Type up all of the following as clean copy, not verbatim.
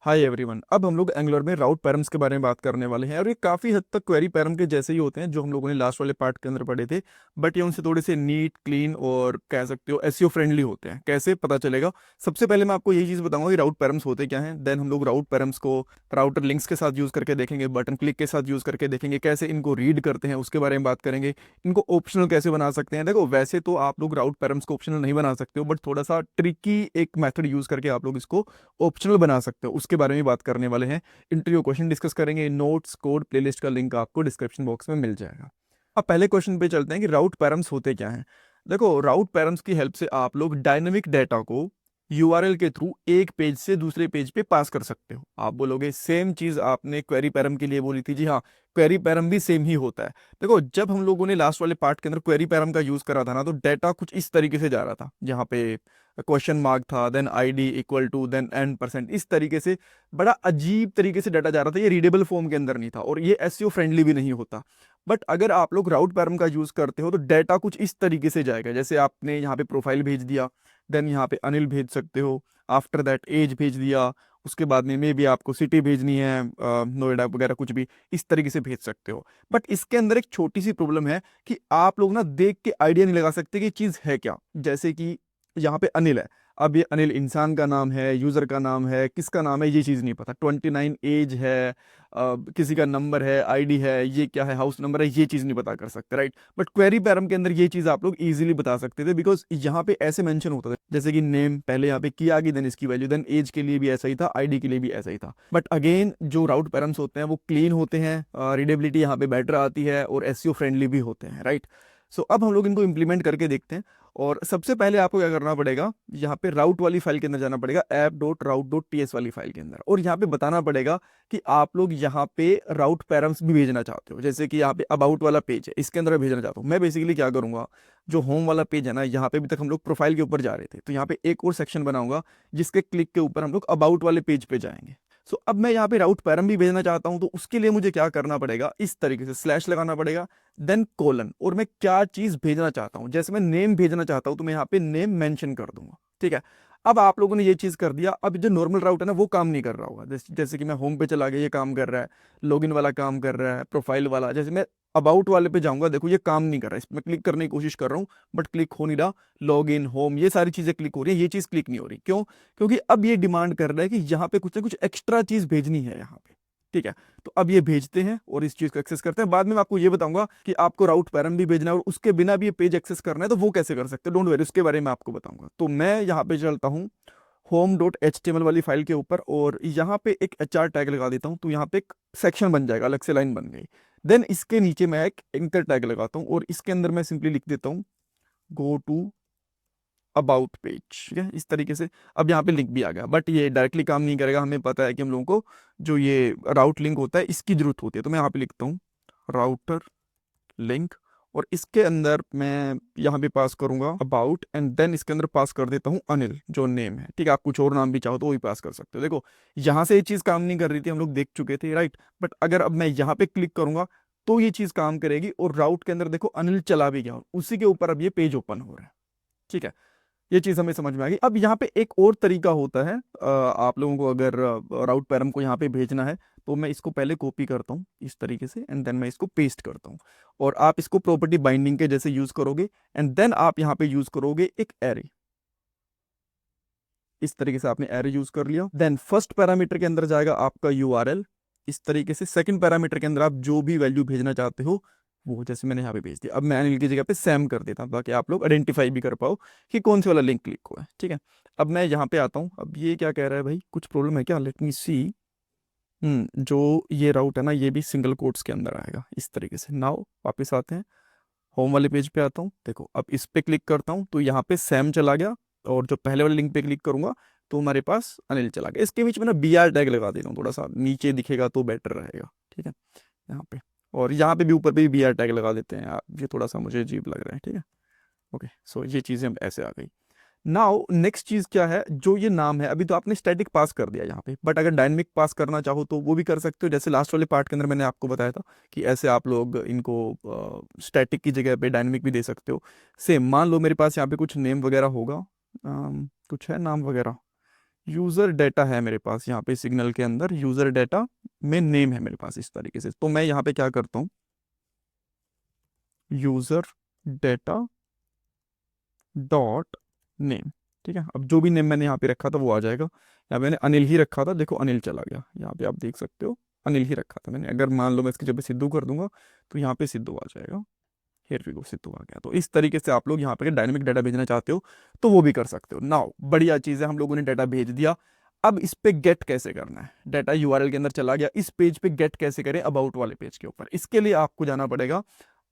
Hi everyone. अब हम लोग एंगुलर में राउट पैरम्स के बारे में बात करने वाले हैं और ये काफ़ी हद तक क्वेरी पैरम के जैसे ही होते हैं जो हम लोगों ने लास्ट वाले पार्ट के अंदर पढ़े थे। बट ये उनसे थोड़े से नीट क्लीन और कह सकते हो एसईओ फ्रेंडली होते हैं। कैसे पता चलेगा? सबसे पहले मैं आपको यही चीज़ बताऊंगा कि राउट पैरम्स होते क्या हैं। देन हम लोग राउट पैरम्स को राउटर लिंक्स के साथ यूज़ करके देखेंगे, बटन क्लिक के साथ यूज़ करके देखेंगे, कैसे इनको रीड करते हैं उसके बारे में बात करेंगे। इनको ऑप्शनल कैसे बना सकते हैं। देखो, वैसे तो आप लोग राउट पैरम्स को ऑप्शनल नहीं बना सकते हो, बट थोड़ा सा ट्रिकी एक मेथड यूज़ करके आप लोग इसको ऑप्शनल बना सकते हो, उसके बारे में बात करने वाले हैं। इंटरव्यू क्वेश्चन डिस्कस करेंगे। नोट्स कोड प्लेलिस्ट का लिंक आपको डिस्क्रिप्शन बॉक्स में मिल जाएगा। अब पहले क्वेश्चन पे चलते हैं कि राउट पैरम्स होते क्या हैं। देखो, राउट पैरम्स की हेल्प से आप लोग डायनेमिक डाटा को यूआरएल के थ्रू एक पेज से दूसरे पेज पे पास कर सकते हो। आप बोलोगे सेम चीज आपने क्वेरी पैरम के लिए बोली थी। जी हाँ, क्वेरी पैरम भी सेम ही होता है। देखो, जब हम लोगों ने लास्ट वाले पार्ट के अंदर क्वेरी पैरम का यूज करा था ना, तो डाटा कुछ इस तरीके से जा रहा था, जहाँ पे क्वेश्चन मार्क था, then ID equal to, then N percent, इस तरीके से बड़ा अजीब तरीके से डाटा जा रहा था। ये रीडेबल फॉर्म के अंदर नहीं था और ये एसईओ फ्रेंडली भी नहीं होता। बट अगर आप लोग राउट पैरम का यूज करते हो तो डाटा कुछ इस तरीके से जाएगा। जैसे आपने यहाँ पे प्रोफाइल भेज दिया, देन यहाँ पे अनिल भेज सकते हो, आफ्टर दैट एज भेज दिया, उसके बाद में मे भी आपको सिटी भेजनी है, नोएडा वगैरह कुछ भी इस तरीके से भेज सकते हो। बट इसके अंदर एक छोटी सी प्रॉब्लम है कि आप लोग ना देख के आइडिया नहीं लगा सकते कि चीज़ है क्या। जैसे कि यहाँ पे अनिल है। अब ये अनिल इंसान का नाम है, यूजर का नाम है, किसका नाम है ये चीज़ नहीं पता। 29 एज है, किसी का नंबर है, आईडी है, ये क्या है, हाउस नंबर है, ये चीज़ नहीं पता कर सकते, राइट। बट क्वेरी पैरम के अंदर ये चीज़ आप लोग इजीली बता सकते थे, बिकॉज यहाँ पे ऐसे मेंशन होता था जैसे कि नेम पहले यहाँ पे की आ गई, देन इसकी वैल्यू, देन एज के लिए भी ऐसा ही था, आईडी के लिए भी ऐसा ही था। बट अगेन जो राउट पैरम्स होते हैं वो क्लीन होते हैं, रीडेबिलिटी यहाँ पे बेटर आती है और एसईओ फ्रेंडली भी होते हैं, राइट। सो अब हम लोग इनको इम्प्लीमेंट करके देखते हैं। और सबसे पहले आपको क्या करना पड़ेगा, यहाँ पे राउट वाली फाइल के अंदर जाना पड़ेगा, app.route.ts वाली फाइल के अंदर, और यहाँ पे बताना पड़ेगा कि आप लोग यहाँ पे राउट पैरम्स भी भेजना चाहते हो। जैसे कि यहाँ पे अबाउट वाला पेज है, इसके अंदर मैं भेजना चाहता हूँ। मैं बेसिकली क्या करूंगा, जो होम वाला पेज है ना, यहाँ पे अभी तक हम लोग प्रोफाइल के ऊपर जा रहे थे, तो यहाँ पे एक और सेक्शन बनाऊंगा जिसके क्लिक के ऊपर हम लोग अबाउट वाले पेज पे जाएंगे। सो अब मैं यहाँ पे राउट पैरम भी भेजना चाहता हूँ, तो उसके लिए मुझे क्या करना पड़ेगा, इस तरीके से स्लैश लगाना पड़ेगा, देन कोलन, और मैं क्या चीज भेजना चाहता हूं। जैसे मैं नेम भेजना चाहता हूं तो मैं यहाँ पे नेम मेंशन कर दूंगा, ठीक है। अब आप लोगों ने ये चीज कर दिया। अब जो नॉर्मल राउट है ना वो काम नहीं कर रहा होगा। जैसे कि मैं होम पे चला गया, ये काम कर रहा है, लॉगिन वाला काम कर रहा है, प्रोफाइल वाला। जैसे मैं अबाउट वाले पे जाऊंगा, देखो ये काम नहीं कर रहा है, इसमें क्लिक करने की कोशिश कर रहा हूँ बट क्लिक हो नहीं रहा। लॉग इन, होम, ये सारी चीजें क्लिक हो रही है, ये चीज क्लिक नहीं हो रही। क्यों? क्योंकि अब ये डिमांड कर रहा है कि यहाँ पे कुछ ना कुछ एक्स्ट्रा चीज भेजनी है यहाँ पे, ठीक है। तो अब ये भेजते हैं और इस चीज को एक्सेस करते हैं। बाद में मैं आपको ये बताऊंगा कि आपको राउट पैरम भी भेजना है और उसके बिना भी ये पेज एक्सेस करना है तो वो कैसे कर सकते हैं। डोंट वरी, उसके बारे में आपको बताऊंगा। तो मैं यहाँ पे चलता हूँ home.html वाली फाइल के ऊपर और यहाँ पे एक HR टैग लगा देता हूँ, तो यहाँ पे एक सेक्शन बन जाएगा, अलग से लाइन बन गई। देन इसके नीचे मैं एक एंकर टैग लगाता हूँ और इसके अंदर मैं सिंपली लिख देता हूँ गो टू अबाउट पेज, ठीक है, इस तरीके से। अब यहाँ पे लिंक भी आ गया, बट ये डायरेक्टली काम नहीं करेगा। हमें पता है कि हम लोगों को जो ये राउट लिंक होता है इसकी जरूरत होती है, तो मैं यहाँ पे लिखता हूँ राउटर लिंक, और इसके अंदर मैं यहाँ पे पास करूंगा अबाउट, एंड देन इसके अंदर पास कर देता हूँ अनिल, जो नेम है, ठीक है। आप कुछ और नाम भी चाहो तो वो भी पास कर सकते हो। देखो, यहाँ से ये चीज़ काम नहीं कर रही थी, हम लोग देख चुके थे, राइट। बट अगर अब मैं यहाँ पे क्लिक करूंगा तो ये चीज़ काम करेगी, और राउट के अंदर देखो अनिल चला भी गया और उसी के ऊपर अब ये पेज ओपन हो रहा है, ठीक है। ये चीज हमें समझ में आ गई। अब यहाँ पे एक और तरीका होता है, आप लोगों को अगर राउट पैरम को यहाँ पे भेजना है तो मैं इसको पहले कॉपी करता हूँ इस तरीके से, एंड देन मैं इसको पेस्ट करता हूँ। और आप इसको प्रॉपर्टी बाइंडिंग के जैसे यूज करोगे, एंड देन आप यहाँ पे यूज करोगे एक एरे। इस तरीके से आपने एरे यूज कर लिया। देन फर्स्ट पैरामीटर के अंदर जाएगा आपका यूआरएल, इस तरीके से। सेकंड पैरामीटर के अंदर आप जो भी वैल्यू भेजना चाहते हो वो, जैसे मैंने यहाँ पे भेज दिया। अब मैं अनिल की जगह पे सैम कर देता हूँ ताकि आप लोग आइडेंटिफाई भी कर पाओ कि कौन से वाला लिंक क्लिक हुआ है, ठीक है। अब मैं यहाँ पे आता हूँ। अब ये क्या कह रहा है भाई, कुछ प्रॉब्लम है क्या? लेट मी सी। जो ये राउट है ना, ये भी सिंगल कोट्स के अंदर आएगा इस तरीके से। नाउ वापस आते हैं, होम वाले पेज पे आता हूँ। देखो, अब इस पे क्लिक करता हूँ तो यहाँ पे सैम चला गया, और जो पहले वाले लिंक पे क्लिक करूंगा तो हमारे पास अनिल चला गया। इसके बीच में ना BR टैग लगा देता हूँ, थोड़ा सा नीचे दिखेगा तो बेटर रहेगा, ठीक है, यहाँ पे। और यहाँ पे भी ऊपर पे भी BR टैग लगा देते हैं यार, ये थोड़ा सा मुझे अजीब लग रहा है, ठीक है। ओके, सो ये चीज़ें अब ऐसे आ गई। नाउ नेक्स्ट चीज क्या है, जो ये नाम है, अभी तो आपने स्टैटिक पास कर दिया यहाँ पे, बट अगर डायनेमिक पास करना चाहो तो वो भी कर सकते हो। जैसे लास्ट वाले पार्ट के अंदर मैंने आपको बताया था कि ऐसे आप लोग इनको स्टैटिक की जगह पे डायनेमिक भी दे सकते हो। सेम मान लो मेरे पास यहाँ पे कुछ नेम वगैरह होगा, कुछ है नाम वगैरह, यूजर डेटा है मेरे पास यहाँ पे सिग्नल के अंदर, यूजर डेटा में नेम है मेरे पास इस तरीके से। तो मैं यहाँ पे क्या करता हूँ, यूजर डेटा डॉट नेम, ठीक है। अब जो भी नेम मैंने यहाँ पे रखा था वो आ जाएगा। यहाँ पे मैंने अनिल ही रखा था, देखो अनिल चला गया, यहाँ पे आप देख सकते हो अनिल ही रखा था मैंने। अगर मान लो मैं इसकी जगह सिद्धू कर दूंगा तो यहाँ पे सिद्धू आ जाएगा, हियर वी गो, सिद्धू आ गया। तो इस तरीके से आप लोग यहाँ पे डायनेमिक डाटा भेजना चाहते हो तो वो भी कर सकते हो। नाउ बढ़िया चीज़ है, हम लोगों ने डाटा भेज दिया। अब इस पे गेट कैसे करना है, डाटा यूआरएल के अंदर चला गया, इस पेज पे गेट कैसे करें अबाउट वाले पेज के ऊपर। इसके लिए आपको जाना पड़ेगा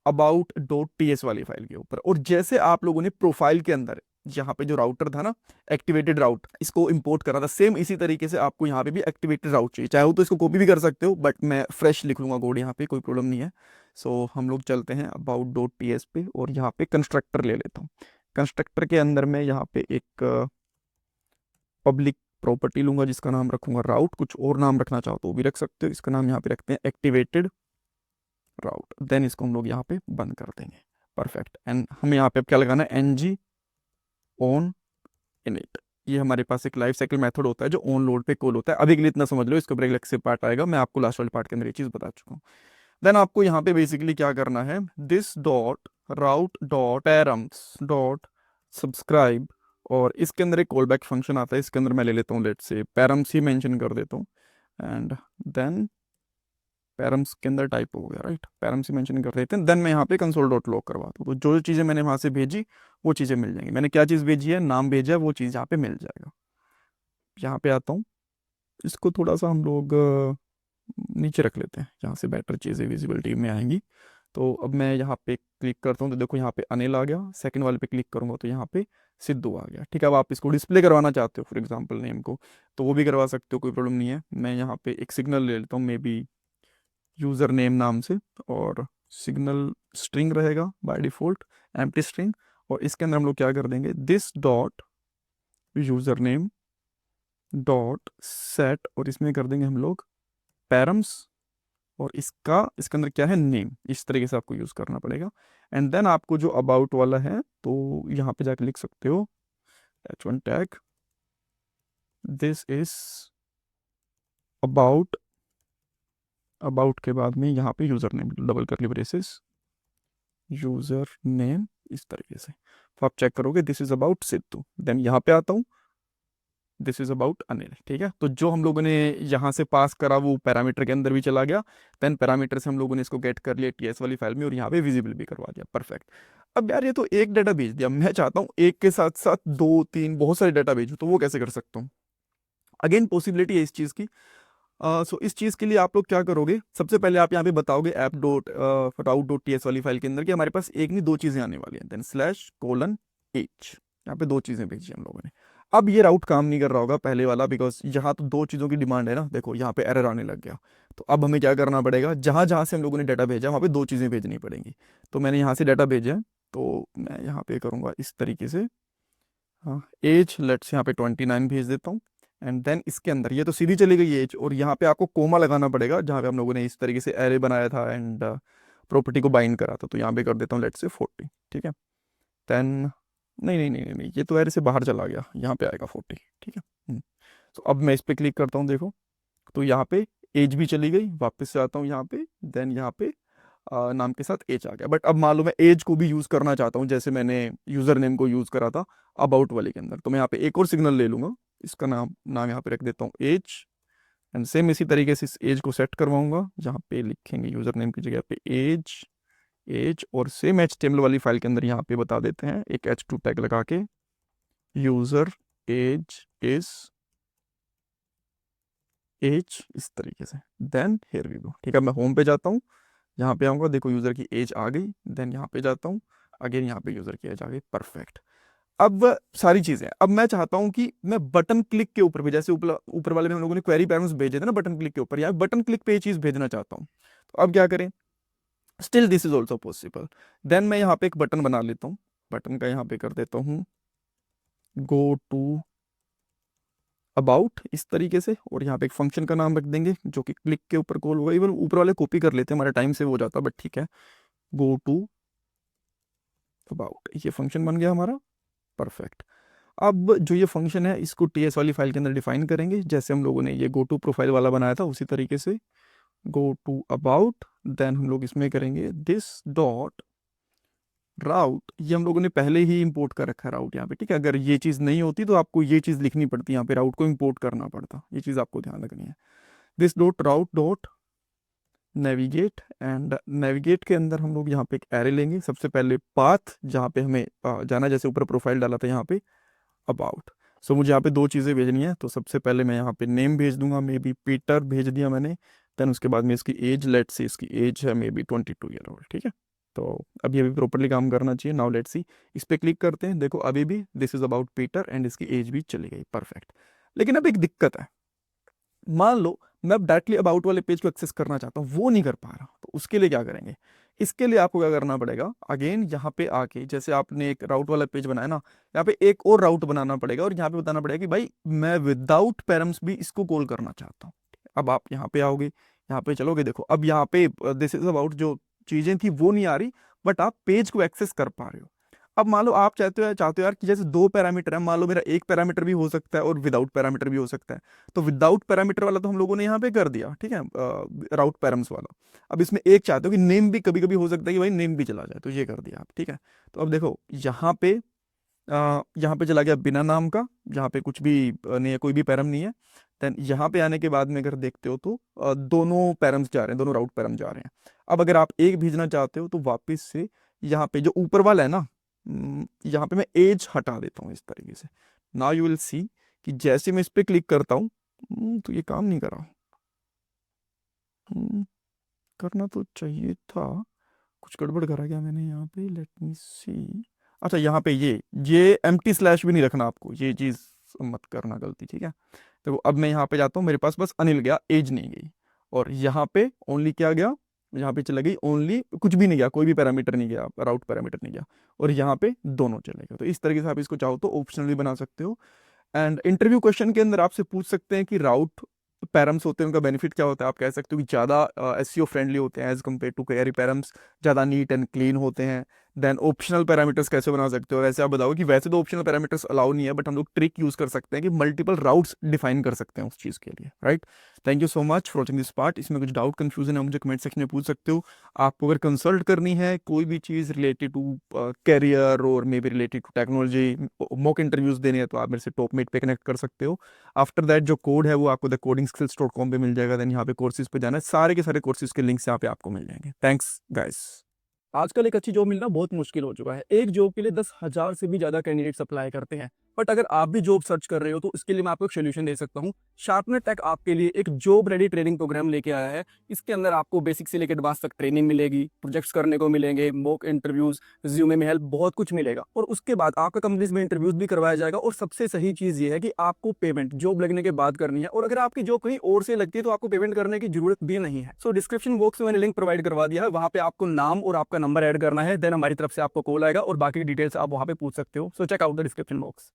अबाउट डॉट टीएस वाली फाइल के ऊपर। और जैसे आप लोगों ने प्रोफाइल के अंदर यहाँ पे जो राउटर था ना, एक्टिवेटेड राउट, इसको इंपोर्ट करा था, सेम इसी तरीके से आपको यहाँ पे भी एक्टिवेटेड राउट चाहिए। चाहे हो तो इसको कॉपी भी कर सकते हो, बट मैं फ्रेश लिख लूंगा कोड यहाँ पे, कोई प्रॉब्लम नहीं है। सो हम लोग चलते हैं अबाउट डॉट टीएस पे और यहाँ पे कंस्ट्रक्टर ले लेता हूँ। कंस्ट्रक्टर के अंदर मैं यहाँ पे एक पब्लिक प्रॉपर्टी लूंगा जिसका नाम रखूंगा राउट। कुछ और नाम रखना चाहो तो वो भी रख सकते हो, इसका नाम यहाँ पे रखते हैं एक्टिवेटेड राउट। देन इसको हम लोग यहाँ पे बंद कर देंगे, परफेक्ट। एंड हमें यहाँ पे अब क्या लगाना है, ng ऑन इनिट। ये हमारे पास एक लाइफ साइकिल मेथड होता है जो ऑन लोड पे कॉल होता है। अभी के लिए इतना समझ लो, इसके ऊपर एक अलग से पार्ट आएगा, मैं आपको लास्ट वाले पार्ट के अंदर ये चीज बता चुका हूँ। देन आपको यहाँ पे बेसिकली क्या करना है, this dot route dot params dot subscribe, और इसके अंदर एक कॉल बैक फंक्शन आता है, इसके अंदर मैं ले लेता हूँ लेट से पैरम्स ही मेंशन कर देता हूँ। एंड देन पैरम्स के अंदर टाइप हो गया, राइट, पैरम्स ही मेंशन कर देते हैं। देन मैं यहाँ पे कंसोल डॉट लॉग करवाता हूँ, तो जो चीज़ें मैंने वहाँ से भेजी वो चीज़ें मिल जाएंगी। मैंने क्या चीज़ भेजी है, नाम भेजा है, वो चीज़ यहाँ पे मिल जाएगा। यहाँ पे आता हूँ, इसको थोड़ा सा हम लोग नीचे रख लेते हैं, जहाँ से बेटर चीज़ें विजिबिलिटी में आएंगी। तो अब मैं यहाँ पे क्लिक करता हूँ तो देखो यहाँ पे अनिल आ गया, सेकंड वाले पे क्लिक करूंगा तो यहाँ पे सिद्धू आ गया, ठीक है। अब आप इसको डिस्प्ले करवाना चाहते हो फॉर एग्जांपल नेम को, तो वो भी करवा सकते हो, कोई प्रॉब्लम नहीं है। मैं यहाँ पे एक सिग्नल ले लेता हूँ, मे बी यूज़र नेम नाम से, और सिग्नल स्ट्रिंग रहेगा बाय डिफॉल्ट, एम्प्टी स्ट्रिंग। और इसके अंदर हम लोग क्या कर देंगे, this dot user name dot set, और इसमें कर देंगे हम लोग पैरम्स, और इसके अंदर क्या है, नेम। इस तरीके से आपको यूज़ करना पड़ेगा। एंड देन आपको जो अबाउट वाला है तो यहाँ पे जाके लिख सकते हो h1 tag, this is about, about के बाद में यहाँ पे user name double curly braces user name, इस तरीके से। तो आप चेक करोगे this is about Sidhu. Then यहाँ पे आता हूँ, दिस इज अबाउट अनिल, ठीक है। तो जो हम लोगों ने यहाँ से पास करा वो पैरामीटर के अंदर भी चला गया। देन पैरामीटर से हम लोगों ने इसको गेट कर लिया टीएस वाली फाइल में, और यहाँ पे विजिबल भी करवा दिया, परफेक्ट। अब यार ये तो एक डाटा भेज दिया, मैं चाहता हूँ एक के साथ साथ दो तीन बहुत सारे डाटा भेजूँ, तो वो कैसे कर सकता हूँ। अगेन पॉसिबिलिटी है इस चीज़ की। सो इस चीज़ के लिए आप लोग क्या करोगे, सबसे पहले आप यहाँ पे बताओगे app dot route dot TS वाली फाइल के अंदर कि हमारे पास एक नहीं दो चीज़ें आने वाली हैं। देन स्लैश कोलन एच, यहाँ पे दो चीज़ें भेजी हम लोगों ने। अब ये राउट काम नहीं कर रहा होगा पहले वाला, बिकॉज यहाँ तो दो चीज़ों की डिमांड है ना, देखो यहाँ पे एरर आने लग गया। तो अब हमें क्या करना पड़ेगा, जहाँ जहाँ से हम लोगों ने डाटा भेजा वहाँ पे दो चीज़ें भेजनी पड़ेंगी। तो मैंने यहाँ से डाटा भेजा है, तो मैं यहाँ पे करूँगा इस तरीके से, हाँ एज लेट्स यहाँ पे 29 भेज देता हूँ। एंड देन इसके अंदर ये तो सीधी चली गई एज, और यहाँ पे आपको कोमा लगाना पड़ेगा जहाँ पे हम लोगों ने इस तरीके से एरे बनाया था एंड प्रॉपर्टी को बाइंड करा था। तो यहाँ पे कर देता हूँ लेट्स से 40, ठीक है। देन नहीं नहीं नहीं नहीं नहीं, ये तो एरे से बाहर चला गया, यहाँ पे आएगा 40, ठीक है। तो अब मैं इस पर क्लिक करता हूँ, देखो तो यहाँ पे एज भी चली गई, वापस से आता हूँ यहाँ पे, देन यहाँ पे नाम के साथ एज आ गया। बट अब मान लो मैं एज को भी यूज़ करना चाहता हूँ जैसे मैंने यूज़र नेम को यूज़ करा था अबाउट वाले के अंदर, तो मैं यहाँ पे एक और सिग्नल ले लूंगा, इसका नाम नाम यहाँ पे रख देता हूँ एज। एंड सेम इसी तरीके से इस एज को सेट करवाऊंगा, जहाँ पे लिखेंगे यूज़र नेम की जगह पे एज, एज, और सेम HTML वाली फाइल के अंदर यहाँ पे बता देते हैं एक h2 टैग लगा के, यूज़र एज इज एज, इस तरीके से। देन हियर वी गो, ठीक है। मैं होम पे जाता हूँ, यहाँ पे आऊँगा, देखो यूज़र की एज आ गई। देन यहाँ पे जाता हूँ, अगेन यहाँ पे यूज़र की एज आ गई, परफेक्ट। अब सारी चीज़ें, अब मैं चाहता हूँ कि मैं बटन क्लिक के ऊपर भी, जैसे ऊपर ऊपर वाले में हम लोगों ने क्वेरी पैरम्स भेजे थे ना बटन क्लिक के ऊपर, यहाँ बटन क्लिक पे ये चीज़ भेजना चाहता हूँ। तो अब क्या करें, still this is also possible. Then मैं यहाँ पे एक बटन बना लेता हूँ, बटन का यहाँ पे कर देता हूँ गो टू अबाउट, इस तरीके से, और यहाँ पे एक फंक्शन का नाम रख देंगे जो कि क्लिक के ऊपर कॉल होगा। इवन ऊपर वाले कॉपी कर लेते हैं, हमारे टाइम से हो जाता, बट ठीक है। गो टू अबाउट, ये फंक्शन बन गया हमारा, परफेक्ट। अब जो ये फंक्शन है इसको ts वाली फाइल के अंदर डिफाइन करेंगे, जैसे हम लोगों ने ये गो टू प्रोफाइल वाला बनाया था उसी तरीके से। गो टू अबाउट, देन हम लोग इसमें करेंगे दिस डॉट राउट। ये हम लोगों ने पहले ही इंपोर्ट कर रखा है राउट यहाँ पे, ठीक है। अगर ये चीज़ नहीं होती तो आपको ये चीज़ लिखनी पड़ती, यहाँ पे राउट को इंपोर्ट करना पड़ता, ये चीज़ आपको ध्यान रखनी है। This dot route dot navigate, and navigate के अंदर हम लोग यहाँ पे एक एरे लेंगे। सबसे पहले पाथ जहाँ पे हमें जाना, जैसे ऊपर प्रोफाइल डाला था यहाँ पे अबाउट। सो मुझे यहाँ पे दो चीज़ें भेजनी है, तो सबसे पहले मैं यहाँ पे नेम भेज दूंगा, मे बी पीटर भेज दिया मैंने। देन उसके बाद में इसकी एज, लेट्स सी इसकी एज है मे बी 22 ईयर ओल्ड, ठीक है। तो अभी अभी प्रॉपरली काम करना चाहिए। नाउ लेट्स सी, इस पर क्लिक करते हैं, देखो अभी भी this is about Peter and इसकी एज भी चली गई, परफेक्ट। लेकिन अब एक दिक्कत है, मान लो मैं अब डायरेक्टली अबाउट वाले पेज को एक्सेस करना चाहता हूँ, वो नहीं कर पा रहा, तो उसके लिए क्या करेंगे? इसके लिए आपको क्या करना पड़ेगा, अगेन यहाँ पे आके, जैसे आपने एक राउट वाला पेज बनाया ना, यहाँ पे एक और राउट बनाना पड़ेगा और यहाँ पे बताना पड़ेगा कि भाई मैं विदाउट पैरम्स भी इसको कॉल करना चाहता हूँ। अब आप यहाँ पे आओगे, यहाँ पे चलोगे, देखो अब यहाँ पे दिस इज अबाउट जो चीजें थी वो नहीं आ रही, बट आप पेज को एक्सेस कर पा रहे हो। अब मान लो आप चाहते हो यार कि जैसे दो पैरामीटर है, मान लो मेरा एक पैरामीटर भी हो सकता है और विदाउट पैरामीटर भी हो सकता है। तो विदाउट पैरामीटर वाला तो हम लोगों ने यहाँ पे कर दिया, ठीक है, राउट पैरम्स वाला। अब इसमें एक चाहते हो कि नेम भी कभी कभी हो सकता है कि भाई नेम भी चला जाए, तो ये कर दिया आप, ठीक है। तो अब देखो यहाँ पे चला गया बिना नाम का, जहाँ पे कुछ भी नहीं है, कोई भी पैरम नहीं है। देन यहाँ पे आने के बाद में अगर देखते हो तो दोनों पैरम्स जा रहे हैं, दोनों राउट पैरम जा रहे हैं। अब अगर आप एक भेजना चाहते हो तो वापस से यहाँ पे जो ऊपर वाला है ना, यहाँ पे मैं एज हटा देता हूँ इस तरीके से। नाउ यू विल सी कि जैसे मैं इस पे क्लिक करता हूँ, तो ये काम नहीं कर रहा। करना तो चाहिए था, कुछ गड़बड़ करा क्या मैंने यहाँ पे, लेट मी सी। अच्छा यहाँ पे ये एम्प्टी स्लैश भी नहीं रखना आपको, ये चीज़ मत करना गलती, ठीक है। तो अब मैं यहाँ पे जाता हूँ, मेरे पास बस अनिल गया, एज नहीं गई। और यहाँ पे ओनली क्या गया, यहाँ पे चला गई ओनली, कुछ भी नहीं गया, कोई भी पैरामीटर नहीं गया, राउट पैरामीटर नहीं गया। और यहाँ पे दोनों चले गए। तो इस तरीके से आप इसको चाहो तो ऑप्शनल भी बना सकते हो। एंड इंटरव्यू क्वेश्चन के अंदर आपसे पूछ सकते हैं कि राउट पैरम्स होते हैं उनका बेनिफिट क्या होता है। आप कह सकते हो कि ज़्यादा एसईओ फ्रेंडली होते हैं as compare to query params, ज़्यादा नीट एंड क्लीन होते हैं। देन ऑप्शनल पैरामीटर्स कैसे बना सकते हो, वैसे आप बताओ कि वैसे तो ऑप्शनल पैरामीटर्स अलाउ नहीं है, बट हम लोग ट्रिक यूज़ कर सकते हैं कि मल्टीपल राउट्स डिफाइन कर सकते हैं उस चीज़ के लिए, right. Thank you so much for watching this part. इसमें कुछ डाउट कन्फ्यूजन है मुझे कमेंट सेक्शन में पूछ सकते हो। आपको अगर कंसल्ट करनी है कोई भी चीज़ रिलेटेड टू कैरियर और may be related to technology, mock interviews देने हैं, तो आप मेरे से टॉपमेट पे कनेक्ट कर सकते हो। आफ्टर दैट जो कोड है वो आपको theCodingSkills.com पे मिल जाएगा। देन यहाँ पे कोर्सेज पे जाना है, सारे के सारे कोर्सेज के लिंक्स यहाँ पे आपको मिल जाएंगे। Thanks guys. आजकल एक अच्छी जॉब मिलना बहुत मुश्किल हो चुका है। एक जॉब के लिए 10,000 से भी ज्यादा कैंडिडेट्स अप्लाई करते हैं। बट अगर आप भी जॉब सर्च कर रहे हो तो इसके लिए मैं आपको एक सोल्यूशन दे सकता हूँ। शार्पनेट टेक आपके लिए एक जॉब रेडी ट्रेनिंग प्रोग्राम लेके आया है। इसके अंदर आपको बेसिक से लेकर एडवांस तक ट्रेनिंग मिलेगी, प्रोजेक्ट्स करने को मिलेंगे, मॉक इंटरव्यूज, रिज्यूमे में हेल्प, बहुत कुछ मिलेगा। और उसके बाद आपका कंपनीज में इंटरव्यूज भी करवाया जाएगा। और सबसे सही चीज ये है कि आपको पेमेंट जॉब लगने के बाद करनी है। और अगर आपकी जॉब कहीं और से लगती है तो आपको पेमेंट करने की जरूरत भी नहीं है। सो डिस्क्रिप्शन बॉक्स में मैंने लिंक प्रोवाइड करवा दिया है, वहां पे आपको नाम और आपका नंबर ऐड करना है। देन हमारी तरफ से आपको कॉल आएगा और बाकी डिटेल्स आप वहां पे पूछ सकते हो। So check out the description box.